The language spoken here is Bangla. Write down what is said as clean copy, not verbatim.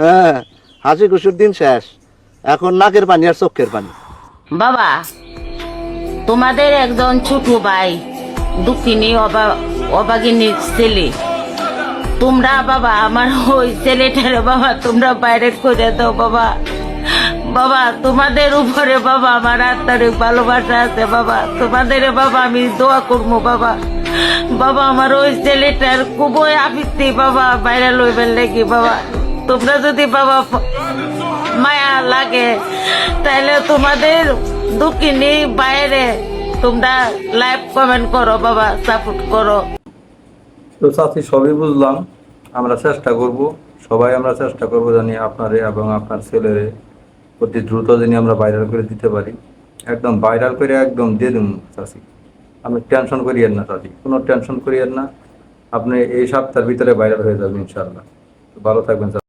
হ্যাঁ, হাসি খুশির দিন শেষ, এখন নাকের পানি আর চোখের পানি। বাবা, তোমাদের একজন ছোট ভাই দুঃখিনী অবাগিনীর ছেলে, তোমরা বাবা আমার ওই ছেলেটারে বাবা তোমরা বাইরে করে দাও বাবা। বাবা তোমাদের উপরে বাবা আমার আত্মারিক ভালোবাসা আছে বাবা, তোমাদের বাবা আমি দোয়া করবো বাবা। বাবা আমার ওই ছেলেটার খুবই আবৃত্তি বাবা বাইরে লইবেন লেগে বাবা, তোমরা যদি বাবা মায়া লাগে তাহলে তোমাদের দুঃখিনী বাইরে তোমরা লাইভ কমেন্ট করো বাবা, সাপোর্ট করো। তো চাচি সবই বুঝলাম, আমরা চেষ্টা করব, সবাই আমরা চেষ্টা করব জানি আপনারে এবং আপনার ছেলেরে অতি দ্রুত জানি আমরা ভাইরাল করে দিতে পারি। একদম ভাইরাল করে একদম দিয়ে দিন চাচি, আপনি টেনশন করিয়েন না চাচি, কোনো টেনশন করিয়েন না, আপনি এই সপ্তাহের ভিতরে ভাইরাল হয়ে যাবেন ইনশাআল্লাহ। ভালো থাকবেন।